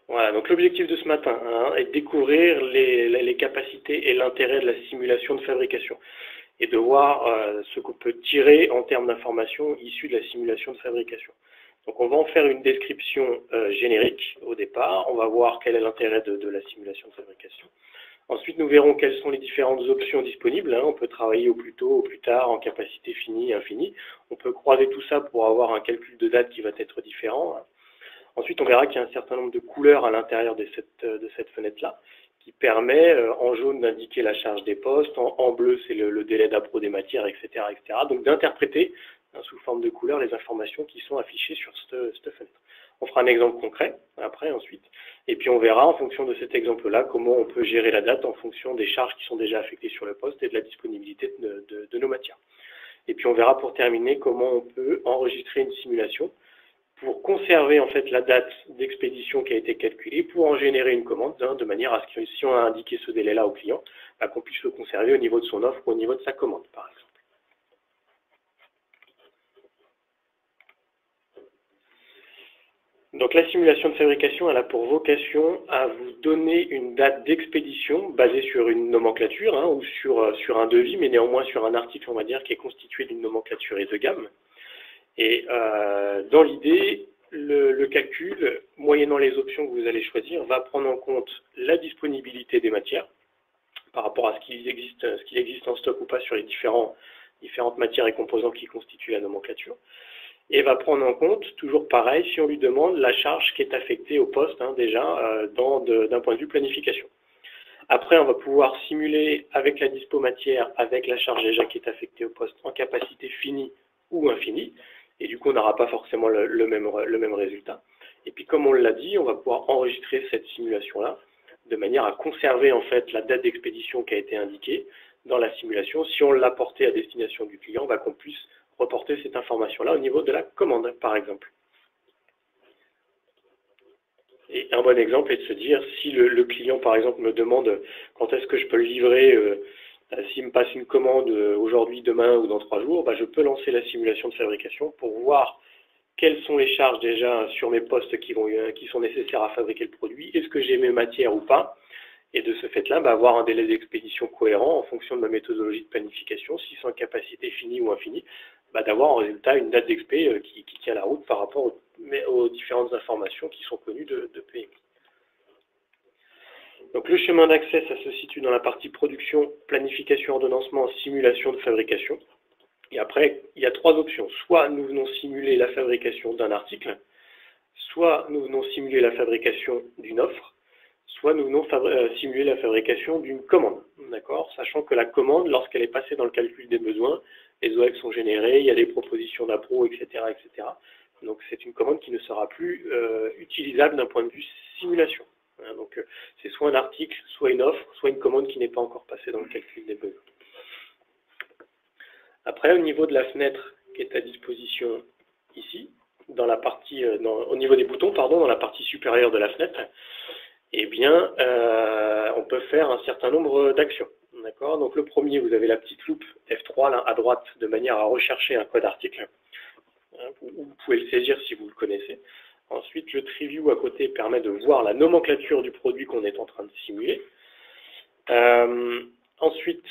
Voilà, donc l'objectif de ce matin est de découvrir les capacités et l'intérêt de la simulation de fabrication et de voir ce qu'on peut tirer en termes d'informations issues de la simulation de fabrication. Donc on va en faire une description générique au départ, on va voir quel est l'intérêt de la simulation de fabrication. Ensuite, nous verrons quelles sont les différentes options disponibles. On peut travailler au plus tôt, au plus tard, en capacité finie, infinie. On peut croiser tout ça pour avoir un calcul de date qui va être différent. Ensuite, on verra qu'il y a un certain nombre de couleurs à l'intérieur de cette fenêtre-là, qui permet en jaune d'indiquer la charge des postes, en bleu c'est le délai d'appro des matières, etc. etc. Donc d'interpréter sous forme de couleurs les informations qui sont affichées sur cette fenêtre. On fera un exemple concret après, ensuite, et puis on verra en fonction de cet exemple-là comment on peut gérer la date en fonction des charges qui sont déjà affectées sur le poste et de la disponibilité de nos matières. Et puis on verra pour terminer comment on peut enregistrer une simulation pour conserver en fait la date d'expédition qui a été calculée, pour en générer une commande, de manière à ce que si on a indiqué ce délai-là au client, qu'on puisse le conserver au niveau de son offre ou au niveau de sa commande, par exemple. Donc la simulation de fabrication, elle a pour vocation à vous donner une date d'expédition basée sur une nomenclature ou sur un devis, mais néanmoins sur un article, on va dire, qui est constitué d'une nomenclature et de gamme. Et dans l'idée, le calcul, moyennant les options que vous allez choisir, va prendre en compte la disponibilité des matières par rapport à ce qu'il existe en stock ou pas sur les différentes matières et composants qui constituent la nomenclature. Et va prendre en compte, toujours pareil, si on lui demande la charge qui est affectée au poste déjà d'un point de vue planification. Après, on va pouvoir simuler avec la dispo matière, avec la charge déjà qui est affectée au poste en capacité finie ou infinie. Et du coup, on n'aura pas forcément le même résultat. Et puis, comme on l'a dit, on va pouvoir enregistrer cette simulation-là de manière à conserver en fait la date d'expédition qui a été indiquée dans la simulation. Si on l'a portée à destination du client, qu'on puisse reporter cette information-là au niveau de la commande, par exemple. Et un bon exemple est de se dire, si le client, par exemple, me demande quand est-ce que je peux le livrer, s'il me passe une commande aujourd'hui, demain ou dans 3 jours, je peux lancer la simulation de fabrication pour voir quelles sont les charges déjà sur mes postes qui sont nécessaires à fabriquer le produit, est-ce que j'ai mes matières ou pas, et de ce fait-là, avoir un délai d'expédition cohérent en fonction de ma méthodologie de planification, si c'est en capacité finie ou infinie, d'avoir en résultat une date d'expé qui tient la route par rapport aux différentes informations qui sont connues de PMI. Donc le chemin d'accès, ça se situe dans la partie production, planification, ordonnancement, simulation de fabrication. Et après, il y a 3 options. Soit nous venons simuler la fabrication d'un article, soit nous venons simuler la fabrication d'une offre, soit nous venons simuler la fabrication d'une commande, d'accord? Sachant que la commande, lorsqu'elle est passée dans le calcul des besoins, les OEC sont générés, il y a des propositions d'appro, etc., etc. Donc c'est une commande qui ne sera plus utilisable d'un point de vue simulation. Donc c'est soit un article, soit une offre, soit une commande qui n'est pas encore passée dans le calcul des besoins. Après, au niveau de la fenêtre qui est à disposition ici, dans la partie, au niveau des boutons, pardon, dans la partie supérieure de la fenêtre, eh bien, on peut faire un certain nombre d'actions. D'accord? Donc le premier, vous avez la petite loupe F3 là, à droite, de manière à rechercher un code article. Vous pouvez le saisir si vous le connaissez. Ensuite, le Triview à côté permet de voir la nomenclature du produit qu'on est en train de simuler. Ensuite,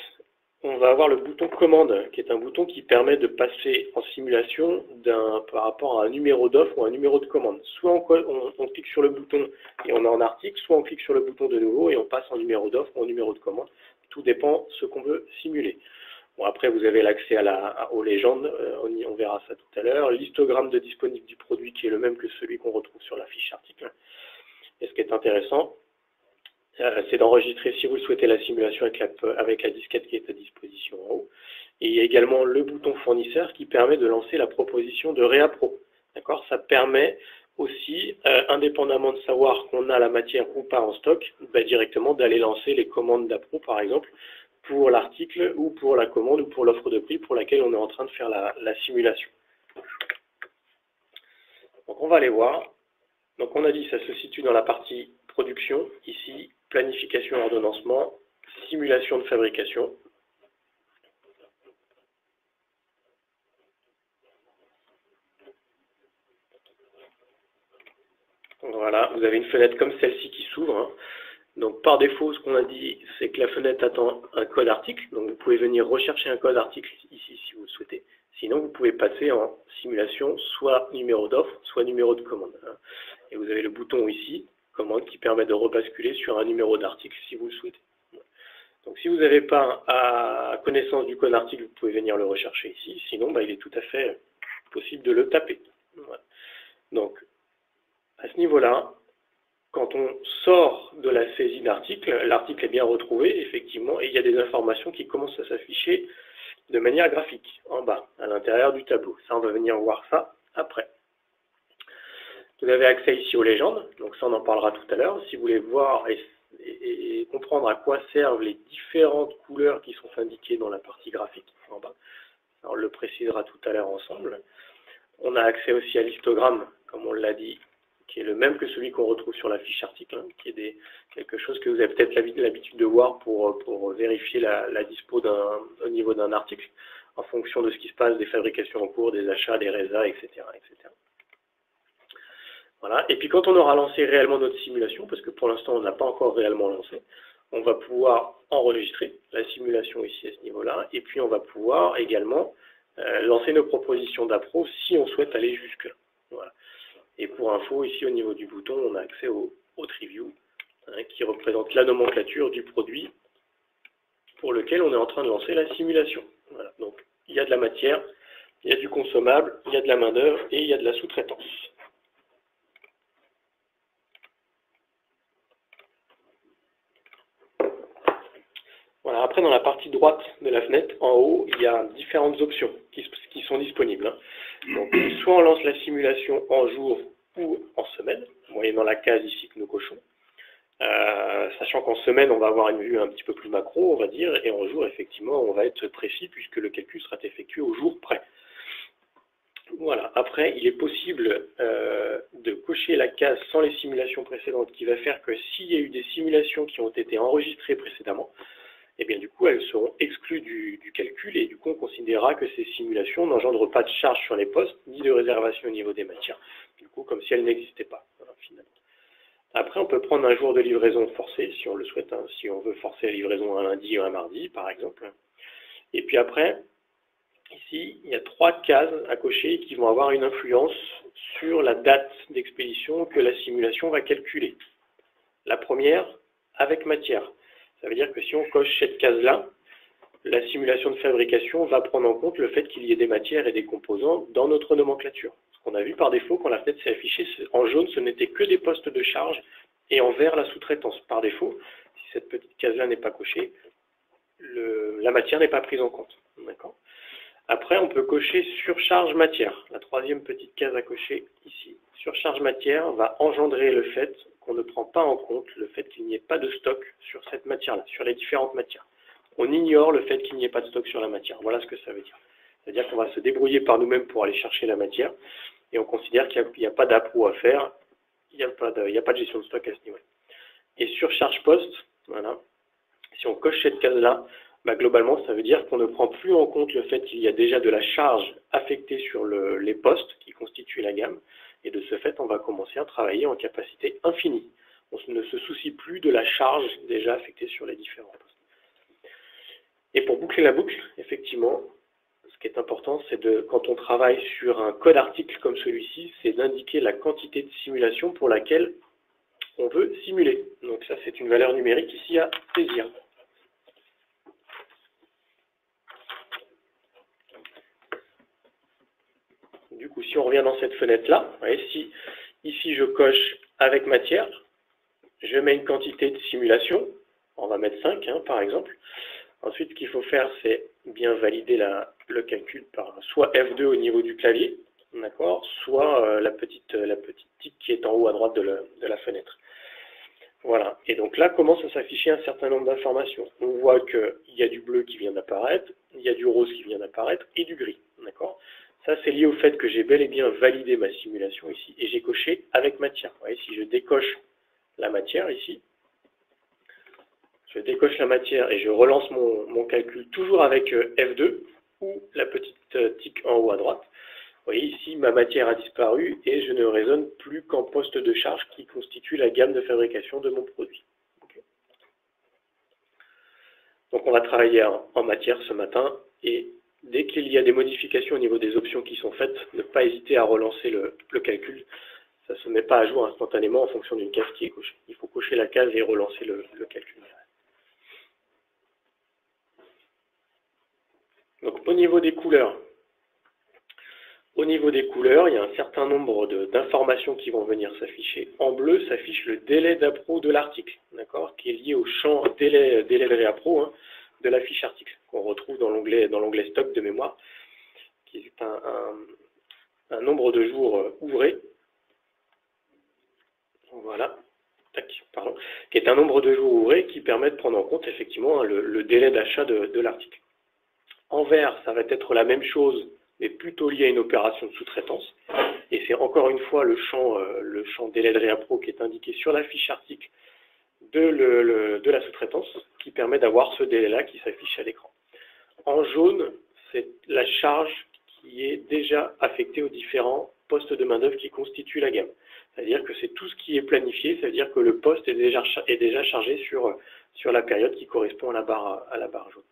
on va avoir le bouton commande, qui est un bouton qui permet de passer en simulation par rapport à un numéro d'offre ou un numéro de commande. Soit on clique sur le bouton et on est en article, soit on clique sur le bouton de nouveau et on passe en numéro d'offre ou en numéro de commande. Tout dépend de ce qu'on veut simuler. Bon, après, vous avez l'accès aux légendes, on verra ça tout à l'heure. L'histogramme de disponible du produit qui est le même que celui qu'on retrouve sur la fiche article. Et ce qui est intéressant, c'est d'enregistrer, si vous le souhaitez, la simulation avec la disquette qui est à disposition en haut. Et il y a également le bouton fournisseur qui permet de lancer la proposition de réappro. D'accord? Ça permet aussi, indépendamment de savoir qu'on a la matière ou pas en stock, directement d'aller lancer les commandes d'appro, par exemple, pour l'article ou pour la commande ou pour l'offre de prix pour laquelle on est en train de faire la simulation. Donc on va aller voir. Donc on a dit ça se situe dans la partie production, ici, planification et ordonnancement, simulation de fabrication. Donc Voilà, vous avez une fenêtre comme celle-ci qui s'ouvre, hein. Donc par défaut, ce qu'on a dit, c'est que la fenêtre attend un code article. Donc vous pouvez venir rechercher un code article ici si vous le souhaitez. Sinon, vous pouvez passer en simulation soit numéro d'offre, soit numéro de commande, hein. Et vous avez le bouton ici, commande, qui permet de rebasculer sur un numéro d'article si vous le souhaitez. Donc si vous n'avez pas à connaissance du code article, vous pouvez venir le rechercher ici. Sinon, il est tout à fait possible de le taper. Voilà. Donc à ce niveau-là, quand on sort de la saisie d'article, l'article est bien retrouvé, effectivement, et il y a des informations qui commencent à s'afficher de manière graphique, en bas, à l'intérieur du tableau. Ça, on va venir voir ça après. Vous avez accès ici aux légendes, donc ça, on en parlera tout à l'heure. Si vous voulez voir et comprendre à quoi servent les différentes couleurs qui sont indiquées dans la partie graphique, en bas, on le précisera tout à l'heure ensemble. On a accès aussi à l'histogramme, comme on l'a dit, qui est le même que celui qu'on retrouve sur la fiche article, hein, qui est quelque chose que vous avez peut-être l'habitude de voir pour vérifier la dispo au niveau d'un article, en fonction de ce qui se passe, des fabrications en cours, des achats, des résas, etc., etc. Voilà. Et puis quand on aura lancé réellement notre simulation, parce que pour l'instant on n'a pas encore réellement lancé, on va pouvoir enregistrer la simulation ici à ce niveau-là, et puis on va pouvoir également lancer nos propositions d'appro si on souhaite aller jusque-là. Voilà. Et pour info, ici au niveau du bouton, on a accès au TreeView, hein, qui représente la nomenclature du produit pour lequel on est en train de lancer la simulation. Voilà. Donc il y a de la matière, il y a du consommable, il y a de la main-d'œuvre et il y a de la sous-traitance. Voilà. Après, dans la partie droite de la fenêtre, en haut, il y a différentes options qui sont disponibles, hein. Donc, soit on lance la simulation en jour ou en semaine, moyennant la case ici que nous cochons. Sachant qu'en semaine, on va avoir une vue un petit peu plus macro, on va dire, et en jour, effectivement, on va être précis puisque le calcul sera effectué au jour près. Voilà. Après, il est possible de cocher la case sans les simulations précédentes, qui va faire que s'il y a eu des simulations qui ont été enregistrées précédemment, et bien du coup, elles seront exclues du calcul, et du coup, on considérera que ces simulations n'engendrent pas de charge sur les postes, ni de réservation au niveau des matières, du coup, comme si elles n'existaient pas, voilà, finalement. Après, on peut prendre un jour de livraison forcé, si on le souhaite, hein, si on veut forcer la livraison un lundi ou un mardi, par exemple. Et puis après, ici, il y a 3 cases à cocher qui vont avoir une influence sur la date d'expédition que la simulation va calculer. La première, avec matière. Ça veut dire que si on coche cette case-là, la simulation de fabrication va prendre en compte le fait qu'il y ait des matières et des composants dans notre nomenclature. Ce qu'on a vu par défaut, quand la fenêtre s'est affichée, en jaune, ce n'était que des postes de charge, et en vert, la sous-traitance. Par défaut, si cette petite case-là n'est pas cochée, la matière n'est pas prise en compte. D'accord ? Après, on peut cocher surcharge matière. La troisième petite case à cocher ici. Surcharge matière va engendrer le fait qu'on ne prend pas en compte le fait qu'il n'y ait pas de stock sur cette matière-là, sur les différentes matières. On ignore le fait qu'il n'y ait pas de stock sur la matière. Voilà ce que ça veut dire. C'est-à-dire qu'on va se débrouiller par nous-mêmes pour aller chercher la matière et on considère qu'il n'y a pas d'appro à faire, il n'y a pas de gestion de stock à ce niveau-là. Et surcharge poste, voilà. Si on coche cette case-là, globalement, ça veut dire qu'on ne prend plus en compte le fait qu'il y a déjà de la charge affectée sur les postes qui constituent la gamme, et de ce fait, on va commencer à travailler en capacité infinie. On ne se soucie plus de la charge déjà affectée sur les différents postes. Et pour boucler la boucle, effectivement, ce qui est important, c'est quand on travaille sur un code article comme celui-ci, c'est d'indiquer la quantité de simulation pour laquelle on veut simuler. Donc ça, c'est une valeur numérique ici à saisir. Du coup, si on revient dans cette fenêtre-là, si ici je coche avec matière, je mets une quantité de simulation, on va mettre 5 par exemple. Ensuite, ce qu'il faut faire, c'est bien valider le calcul par soit F2 au niveau du clavier, d'accord, soit la petite tic qui est en haut à droite de la fenêtre. Voilà, et donc là commence à s'afficher un certain nombre d'informations. On voit qu'il y a du bleu qui vient d'apparaître, il y a du rose qui vient d'apparaître et du gris, d'accord. Ça, c'est lié au fait que j'ai bel et bien validé ma simulation ici et j'ai coché avec matière. Vous voyez, si je décoche la matière ici, je décoche la matière et je relance mon calcul toujours avec F2 ou la petite tic en haut à droite, voyez ici, ma matière a disparu et je ne raisonne plus qu'en poste de charge qui constitue la gamme de fabrication de mon produit. Okay. Donc on va travailler en matière ce matin et dès qu'il y a des modifications au niveau des options qui sont faites, ne pas hésiter à relancer le calcul. Ça ne se met pas à jour instantanément en fonction d'une case qui est cochée. Il faut cocher la case et relancer le calcul. Donc au niveau des couleurs, il y a un certain nombre d'informations qui vont venir s'afficher. En bleu s'affiche le délai d'appro de l'article, d'accord, qui est lié au champ délai de réappro de la fiche article, qu'on retrouve dans l'onglet stock de mémoire, qui est un nombre de jours ouvrés. Voilà, qui est un nombre de jours ouvrés qui permet de prendre en compte effectivement le délai d'achat de l'article. En vert, ça va être la même chose, mais plutôt lié à une opération de sous-traitance. Et c'est encore une fois le champ délai de réappro qui est indiqué sur la fiche article de la sous-traitance qui permet d'avoir ce délai-là qui s'affiche à l'écran. En jaune, c'est la charge qui est déjà affectée aux différents postes de main-d'œuvre qui constituent la gamme. C'est-à-dire que c'est tout ce qui est planifié, c'est-à-dire que le poste est déjà chargé sur la période qui correspond à la barre jaune.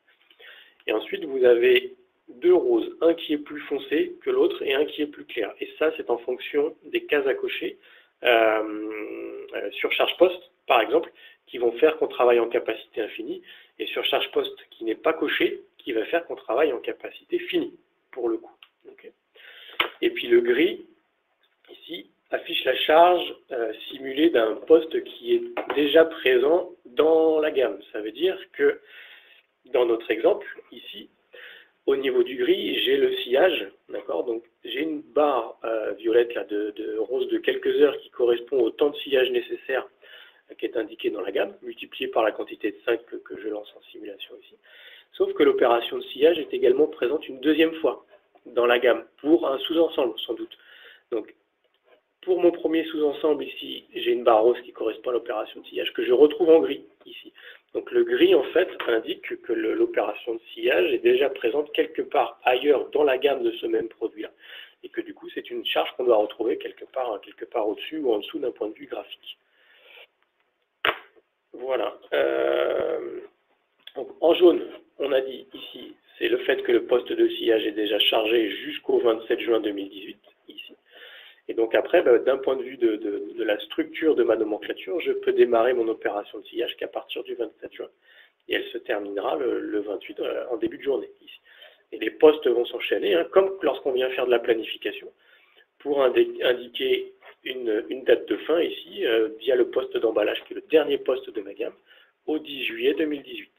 Et ensuite, vous avez deux roses, un qui est plus foncé que l'autre et un qui est plus clair. Et ça, c'est en fonction des cases à cocher sur charge poste, par exemple, qui vont faire qu'on travaille en capacité infinie, et sur charge poste qui n'est pas coché, qui va faire qu'on travaille en capacité finie, pour le coup. Okay. Et puis le gris, ici, affiche la charge simulée d'un poste qui est déjà présent dans la gamme. Ça veut dire que, dans notre exemple, ici, au niveau du gris, j'ai le sillage, d'accord. Donc j'ai une barre violette là, de rose de quelques heures qui correspond au temps de sillage nécessaire qui est indiqué dans la gamme, multiplié par la quantité de 5 que je lance en simulation ici. Sauf que l'opération de sillage est également présente une deuxième fois dans la gamme, pour un sous-ensemble sans doute. Donc pour mon premier sous-ensemble ici, j'ai une barre rose qui correspond à l'opération de sillage que je retrouve en gris ici. Donc le gris en fait indique que l'opération de sillage est déjà présente quelque part ailleurs dans la gamme de ce même produit-là. Et que du coup c'est une charge qu'on doit retrouver quelque part au-dessus ou en dessous d'un point de vue graphique. Voilà. Donc en jaune, on a dit ici, c'est le fait que le poste de sillage est déjà chargé jusqu'au 27 juin 2018, ici. Et donc après, d'un point de vue de la structure de ma nomenclature, je peux démarrer mon opération de sillage qu'à partir du 27 juin. Et elle se terminera le 28 en début de journée, ici. Et les postes vont s'enchaîner, hein, comme lorsqu'on vient faire de la planification, pour indiquer une date de fin ici, via le poste d'emballage, qui est le dernier poste de ma gamme, au 10 juillet 2018.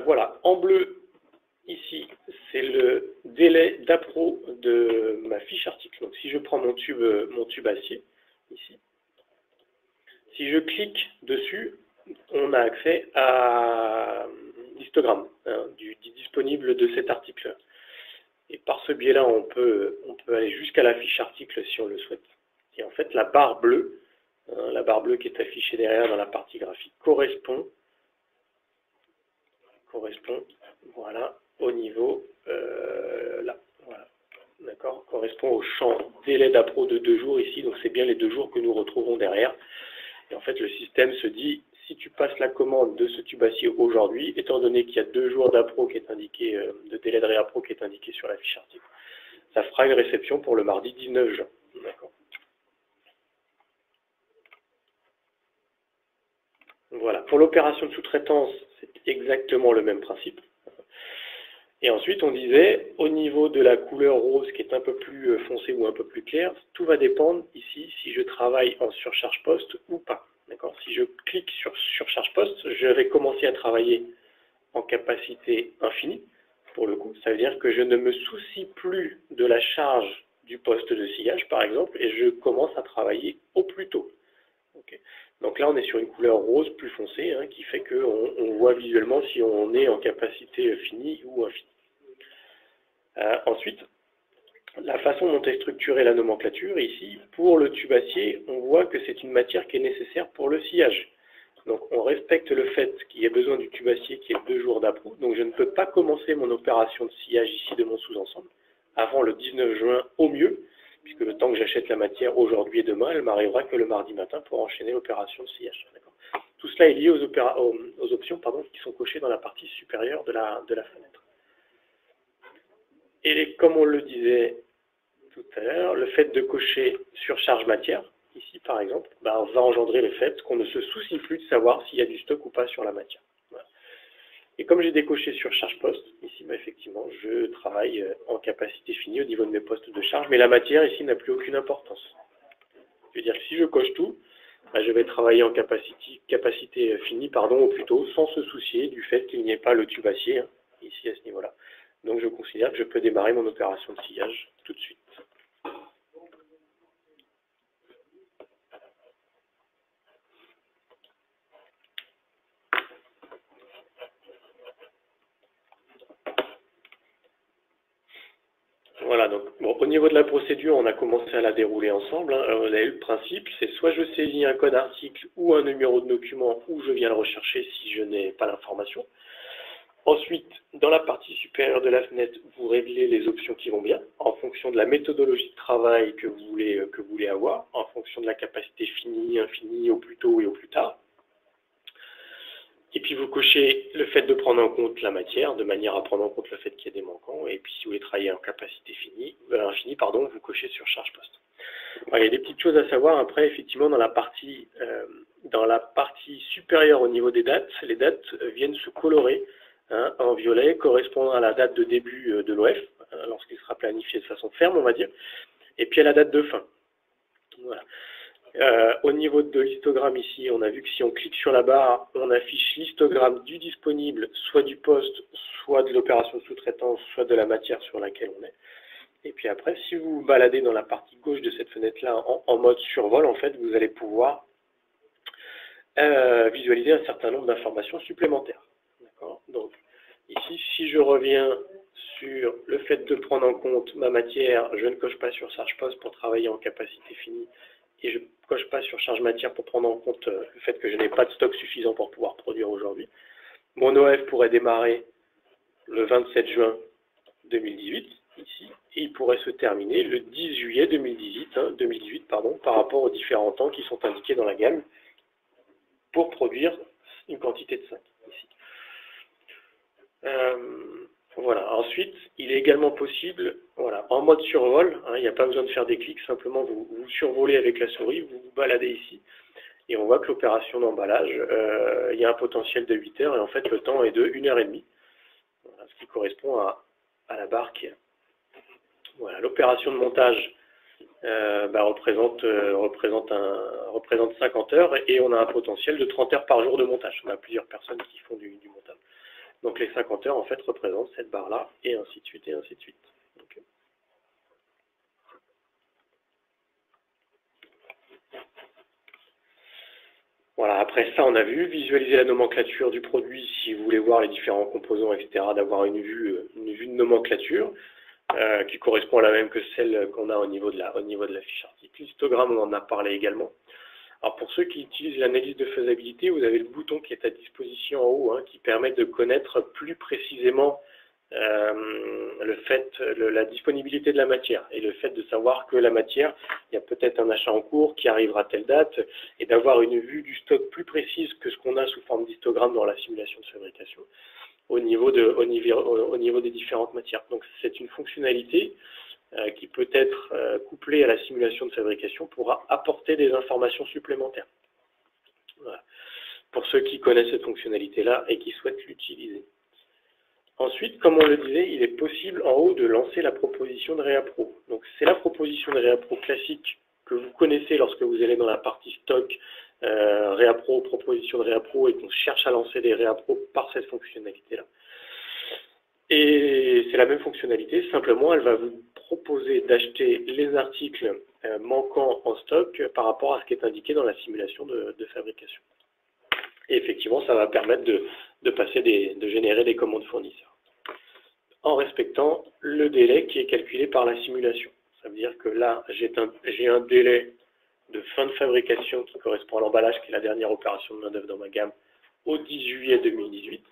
Voilà, en bleu, ici, c'est le délai d'appro de ma fiche article. Donc si je prends mon tube acier, ici, si je clique dessus, on a accès à l'histogramme du disponible de cet article. Et par ce biais-là, on peut aller jusqu'à la fiche article si on le souhaite. Et en fait, la barre bleue qui est affichée derrière dans la partie graphique, correspond voilà, au niveau là. Voilà. D'accord, correspond au champ délai d'appro de 2 jours ici. Donc c'est bien les 2 jours que nous retrouvons derrière. Et en fait, le système se dit, si tu passes la commande de ce tube acier aujourd'hui, étant donné qu'il y a 2 jours d'appro qui est indiqué, de délai de réappro qui est indiqué sur la fiche article, ça fera une réception pour le mardi 19 juin. D'accord. Voilà. Pour l'opération de sous-traitance, c'est exactement le même principe. Et ensuite, on disait, au niveau de la couleur rose qui est un peu plus foncée ou un peu plus claire, tout va dépendre ici si je travaille en surcharge poste ou pas. Si je clique sur surcharge poste, je vais commencer à travailler en capacité infinie. Pour le coup, ça veut dire que je ne me soucie plus de la charge du poste de sillage, par exemple, et je commence à travailler au plus tôt. Okay. Donc là, on est sur une couleur rose plus foncée, hein, qui fait qu'on voit visuellement si on est en capacité finie ou infinie. Ensuite, la façon dont est structurée la nomenclature, ici, pour le tube acier, on voit que c'est une matière qui est nécessaire pour le sillage. Donc on respecte le fait qu'il y ait besoin du tubassier qui est 2 jours d'appro. Donc je ne peux pas commencer mon opération de sciage ici de mon sous-ensemble avant le 19 juin au mieux, puisque le temps que j'achète la matière aujourd'hui et demain, elle m'arrivera que le mardi matin pour enchaîner l'opération de sciage. Tout cela est lié aux options qui sont cochées dans la partie supérieure de la fenêtre. Et comme on le disait tout à l'heure, le fait de cocher surcharge matière, ici par exemple, va engendrer le fait qu'on ne se soucie plus de savoir s'il y a du stock ou pas sur la matière. Voilà. Et comme j'ai décoché surcharge poste, ici effectivement je travaille en capacité finie au niveau de mes postes de charge, mais la matière ici n'a plus aucune importance. Je veux dire que si je coche tout, je vais travailler en capacité finie, ou plutôt sans se soucier du fait qu'il n'y ait pas le tubassier ici à ce niveau-là. Donc je considère que je peux démarrer mon opération de sciage tout de suite. Voilà, donc au niveau de la procédure, on a commencé à la dérouler ensemble. Vous avez le principe, c'est soit je saisis un code article ou un numéro de document ou je viens le rechercher si je n'ai pas l'information. Ensuite, dans la partie supérieure de la fenêtre, vous réglez les options qui vont bien, en fonction de la méthodologie de travail que vous voulez avoir, en fonction de la capacité finie, infinie, au plus tôt et au plus tard. Et puis vous cochez le fait de prendre en compte la matière, de manière à prendre en compte le fait qu'il y a des manquants. Et puis si vous voulez travailler en capacité infinie, vous cochez surcharge poste. Alors, il y a des petites choses à savoir après, effectivement, dans la partie supérieure au niveau des dates, les dates viennent se colorer en violet, correspondant à la date de début de l'OF, lorsqu'il sera planifié de façon ferme, on va dire, et puis à la date de fin. Voilà. Au niveau de l'histogramme ici, on a vu que si on clique sur la barre, on affiche l'histogramme du disponible, soit du poste, soit de l'opération de sous-traitance, soit de la matière sur laquelle on est. Et puis après, si vous vous baladez dans la partie gauche de cette fenêtre-là en mode survol, en fait, vous allez pouvoir visualiser un certain nombre d'informations supplémentaires. Donc ici, si je reviens sur le fait de prendre en compte ma matière, je ne coche pas sur charge poste pour travailler en capacité finie et je ne coche pas sur charge matière pour prendre en compte le fait que je n'ai pas de stock suffisant pour pouvoir produire aujourd'hui. Mon OF pourrait démarrer le 27 juin 2018, ici, et il pourrait se terminer le 10 juillet 2018 par rapport aux différents temps qui sont indiqués dans la gamme pour produire une quantité de 5, ici. Voilà. Ensuite, il est également possible, en mode survol, il n'y a pas besoin de faire des clics, simplement vous survolez avec la souris, vous vous baladez ici, et on voit que l'opération d'emballage, il y a un potentiel de 8 heures, et en fait le temps est de 1h30, ce qui correspond à la barre qui est. Voilà. L'opération de montage représente 50 heures, et on a un potentiel de 30 heures par jour de montage. On a plusieurs personnes qui font du montage. Donc les 50 heures, en fait, représentent cette barre-là, et ainsi de suite, et ainsi de suite. Okay. Voilà, après ça, on a vu, visualiser la nomenclature du produit, si vous voulez voir les différents composants, etc., d'avoir une vue de nomenclature, qui correspond à la même que celle qu'on a au niveau de la fiche article. L'histogramme, on en a parlé également. Alors pour ceux qui utilisent l'analyse de faisabilité, vous avez le bouton qui est à disposition en haut, qui permet de connaître plus précisément la disponibilité de la matière et le fait de savoir que la matière, il y a peut-être un achat en cours qui arrivera à telle date et d'avoir une vue du stock plus précise que ce qu'on a sous forme d'histogramme dans la simulation de fabrication au niveau des différentes matières. Donc c'est une fonctionnalité qui peut être couplée à la simulation de fabrication pour apporter des informations supplémentaires. Voilà. Pour ceux qui connaissent cette fonctionnalité-là et qui souhaitent l'utiliser. Ensuite, comme on le disait, il est possible en haut de lancer la proposition de ReaPro. Donc c'est la proposition de ReaPro classique que vous connaissez lorsque vous allez dans la partie stock, ReaPro, proposition de ReaPro, et qu'on cherche à lancer des ReaPro par cette fonctionnalité-là. Et c'est la même fonctionnalité, simplement elle va vous proposer d'acheter les articles manquants en stock par rapport à ce qui est indiqué dans la simulation de fabrication. Et effectivement, ça va permettre de générer des commandes fournisseurs en respectant le délai qui est calculé par la simulation. Ça veut dire que là, j'ai un délai de fin de fabrication qui correspond à l'emballage, qui est la dernière opération de main-d'œuvre dans ma gamme, au 10 juillet 2018,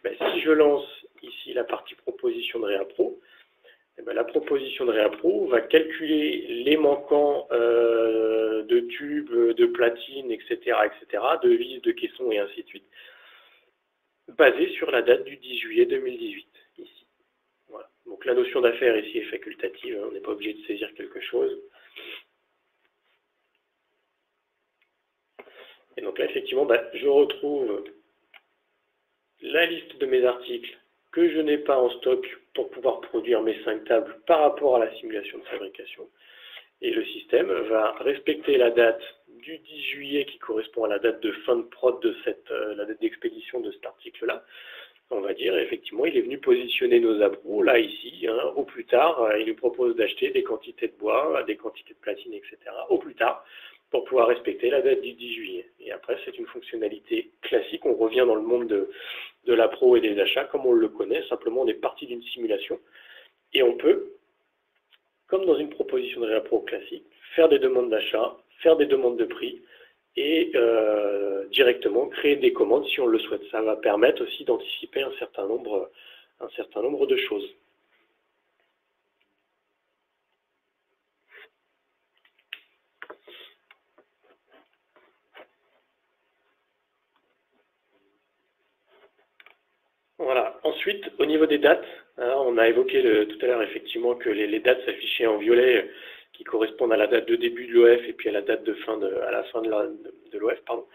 ben, si je lance ici la partie proposition de ReaPro, eh ben, la proposition de ReaPro va calculer les manquants de tubes, de platines, etc., de vis, de caissons et ainsi de suite, basés sur la date du 10 juillet 2018, ici. Voilà. Donc la notion d'affaire ici est facultative, hein, on n'est pas obligé de saisir quelque chose. Et donc là, effectivement, ben, je retrouve la liste de mes articles que je n'ai pas en stock pour pouvoir produire mes 5 tables par rapport à la simulation de fabrication. Et le système va respecter la date du 10 juillet qui correspond à la date de fin de prod de la date d'expédition de cet article-là. On va dire, effectivement, il est venu positionner nos abros, là, ici, hein, au plus tard, il nous propose d'acheter des quantités de bois, des quantités de platine, etc., au plus tard, pour pouvoir respecter la date du 10 juillet. Et après, c'est une fonctionnalité classique, on revient dans le monde de la pro et des achats, comme on le connaît, simplement on est parti d'une simulation, et on peut, comme dans une proposition de ReaPro classique, faire des demandes d'achat, faire des demandes de prix, et directement créer des commandes si on le souhaite. Ça va permettre aussi d'anticiper un certain nombre de choses. Voilà. Ensuite, au niveau des dates, hein, on a évoqué tout à l'heure effectivement que les dates s'affichaient en violet qui correspondent à la date de début de l'OF et puis à la date de fin à la fin de l'OF, pardon.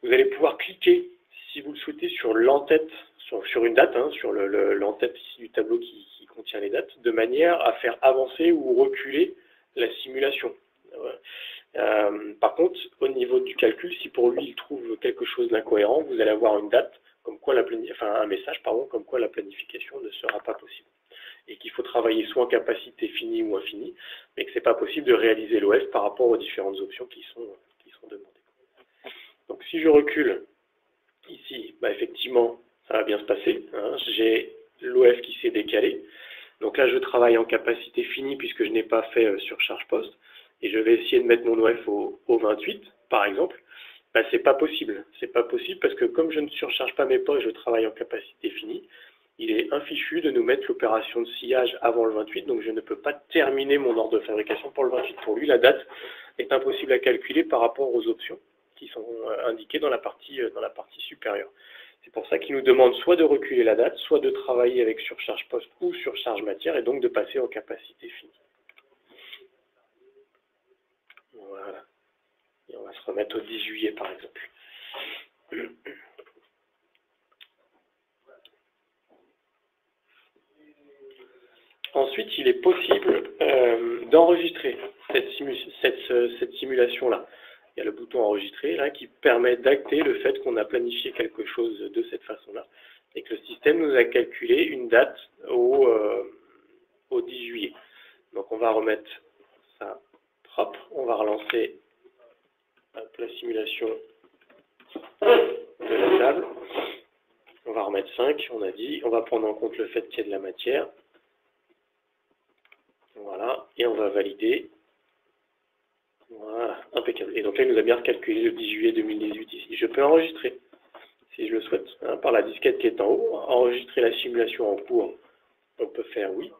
Vous allez pouvoir cliquer, si vous le souhaitez, sur l'entête, sur une date, hein, sur l'entête ici du tableau qui contient les dates, de manière à faire avancer ou reculer la simulation. Par contre, au niveau du calcul, si pour lui il trouve quelque chose d'incohérent, vous allez avoir une date, comme quoi un message, pardon, comme quoi la planification ne sera pas possible. Et qu'il faut travailler soit en capacité finie ou infinie, mais que ce n'est pas possible de réaliser l'OF par rapport aux différentes options qui sont demandées. Donc si je recule ici, bah, effectivement, ça va bien se passer. Hein. J'ai l'OF qui s'est décalé. Donc là, je travaille en capacité finie puisque je n'ai pas fait surcharge poste. Et je vais essayer de mettre mon OF au 28, par exemple. Bah, c'est pas possible. C'est pas possible parce que comme je ne surcharge pas mes postes, je travaille en capacité finie. Il est infichu de nous mettre l'opération de sciage avant le 28, donc je ne peux pas terminer mon ordre de fabrication pour le 28. Pour lui, la date est impossible à calculer par rapport aux options qui sont indiquées dans la partie supérieure. C'est pour ça qu'il nous demande soit de reculer la date, soit de travailler avec surcharge poste ou surcharge matière, et donc de passer en capacité finie. Voilà. Et on va se remettre au 10 juillet, par exemple. Ensuite, il est possible d'enregistrer cette simulation-là. Il y a le bouton enregistrer là qui permet d'acter le fait qu'on a planifié quelque chose de cette façon-là et que le système nous a calculé une date au 10 juillet. Donc on va remettre ça propre, on va relancer la simulation de la table. On va remettre 5, on a dit, on va prendre en compte le fait qu'il y a de la matière. Voilà, et on va valider. Voilà, impeccable. Et donc là, il nous a bien calculé le 10 juillet 2018 ici. Je peux enregistrer, si je le souhaite, hein, par la disquette qui est en haut. Enregistrer la simulation en cours, on peut faire oui.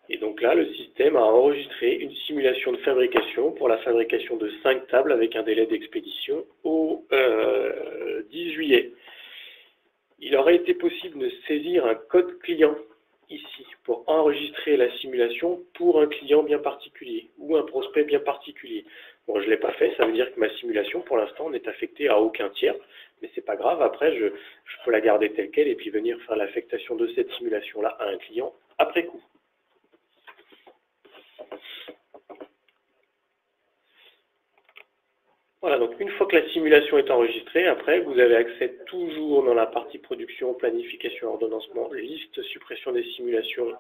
Et donc là, le système a enregistré une simulation de fabrication pour la fabrication de 5 tables avec un délai d'expédition au 10 juillet. Il aurait été possible de saisir un code client ici pour enregistrer la simulation pour un client bien particulier ou un prospect bien particulier. Bon, je ne l'ai pas fait, ça veut dire que ma simulation pour l'instant n'est affectée à aucun tiers, mais c'est pas grave, après je peux la garder telle quelle et puis venir faire l'affectation de cette simulation-là à un client après coup. Voilà, donc une fois que la simulation est enregistrée, après vous avez accès toujours dans la partie production, planification, ordonnancement, liste, suppression des simulations.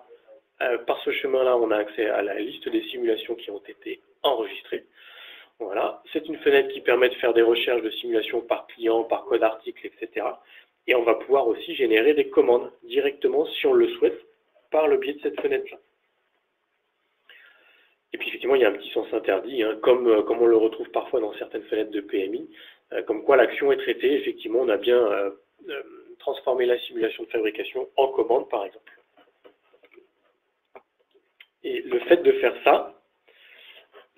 Par ce chemin-là, on a accès à la liste des simulations qui ont été enregistrées. Voilà, c'est une fenêtre qui permet de faire des recherches de simulation par client, par code article, etc. Et on va pouvoir aussi générer des commandes directement, si on le souhaite, par le biais de cette fenêtre-là. Et puis effectivement, effectivement, il y a un petit sens interdit, hein, comme on le retrouve parfois dans certaines fenêtres de PMI, comme quoi l'action est traitée. Effectivement, on a bien transformé la simulation de fabrication en commande, par exemple. Et le fait de faire ça,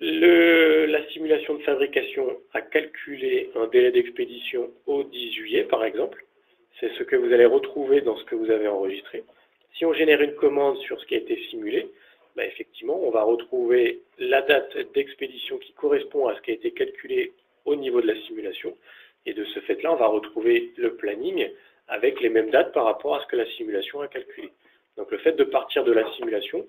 la simulation de fabrication a calculé un délai d'expédition au 10 juillet, par exemple. C'est ce que vous allez retrouver dans ce que vous avez enregistré. Si on génère une commande sur ce qui a été simulé, bah effectivement, on va retrouver la date d'expédition qui correspond à ce qui a été calculé au niveau de la simulation. Et de ce fait-là, on va retrouver le planning avec les mêmes dates par rapport à ce que la simulation a calculé. Donc le fait de partir de la simulation,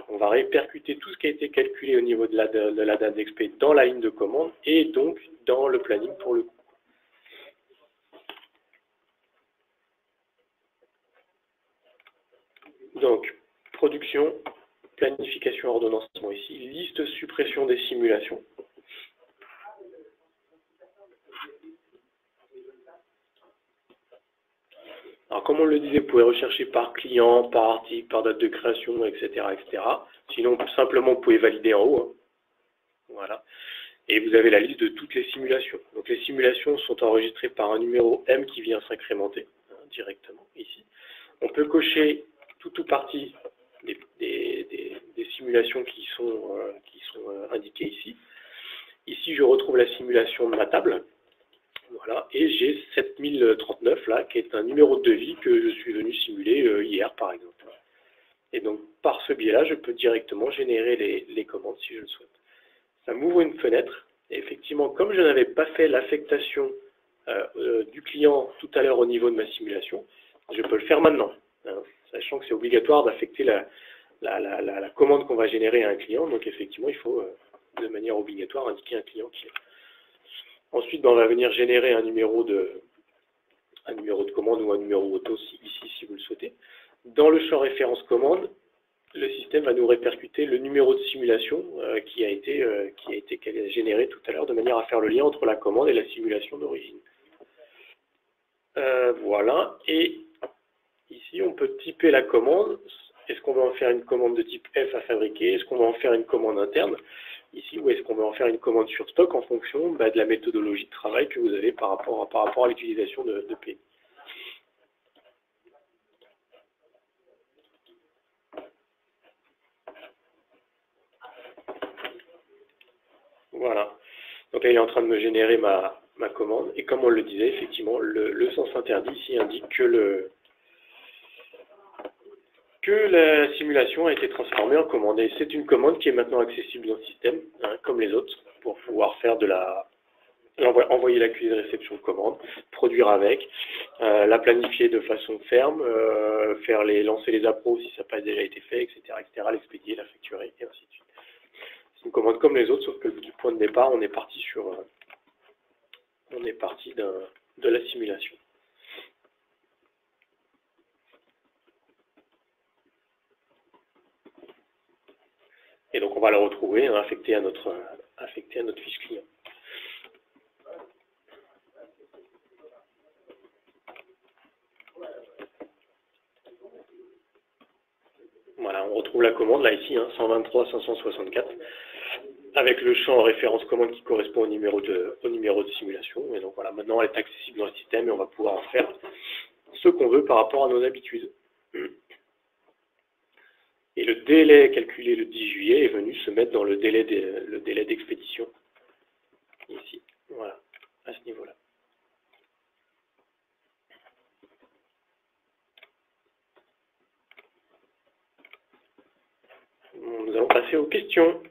on va répercuter tout ce qui a été calculé au niveau de la date d'expé dans la ligne de commande et donc dans le planning pour le coup. Donc, production, planification, ordonnancement ici, liste suppression des simulations. Alors, comme on le disait, vous pouvez rechercher par client, par article, par date de création, etc. etc. Sinon, simplement, vous pouvez valider en haut. Hein. Voilà. Et vous avez la liste de toutes les simulations. Donc, les simulations sont enregistrées par un numéro M qui vient s'incrémenter hein, directement ici. On peut cocher tout ou partie des simulations qui sont indiquées ici. Ici, je retrouve la simulation de ma table. Voilà, et j'ai 7039 là, qui est un numéro de devis que je suis venu simuler hier, par exemple. Et donc, par ce biais-là, je peux directement générer les commandes si je le souhaite. Ça m'ouvre une fenêtre, et effectivement, comme je n'avais pas fait l'affectation du client tout à l'heure au niveau de ma simulation, je peux le faire maintenant, hein, sachant que c'est obligatoire d'affecter la commande qu'on va générer à un client. Donc, effectivement, il faut de manière obligatoire indiquer un client qui est. Ensuite, on va venir générer un numéro de commande ou un numéro auto ici si vous le souhaitez. Dans le champ référence commande, le système va nous répercuter le numéro de simulation qui a été généré tout à l'heure de manière à faire le lien entre la commande et la simulation d'origine. Voilà, et ici on peut typer la commande. Est-ce qu'on va en faire une commande de type F à fabriquer? Est-ce qu'on va en faire une commande interne ici, ou est-ce qu'on va en faire une commande sur stock en fonction de la méthodologie de travail que vous avez par rapport à l'utilisation de PMI. Voilà. Donc là, il est en train de me générer ma commande. Et comme on le disait, effectivement, le sens interdit ici indique que la simulation a été transformée en commande. Et c'est une commande qui est maintenant accessible dans le système, hein, comme les autres, pour pouvoir faire envoyer l'accusé de réception de commande, produire avec, la planifier de façon ferme, lancer les appros si ça n'a pas déjà été fait, etc., l'expédier, la facturer, et ainsi de suite. C'est une commande comme les autres, sauf que du point de départ, on est parti de la simulation. Et donc, on va la retrouver hein, affectée à notre fiche client. Voilà, on retrouve la commande, là, ici, hein, 123 564, avec le champ référence commande qui correspond au numéro de simulation. Et donc, voilà, maintenant, elle est accessible dans le système et on va pouvoir en faire ce qu'on veut par rapport à nos habitudes. Et le délai calculé le 10 juillet est venu se mettre dans le délai d'expédition, ici, voilà, à ce niveau-là. Nous allons passer aux questions.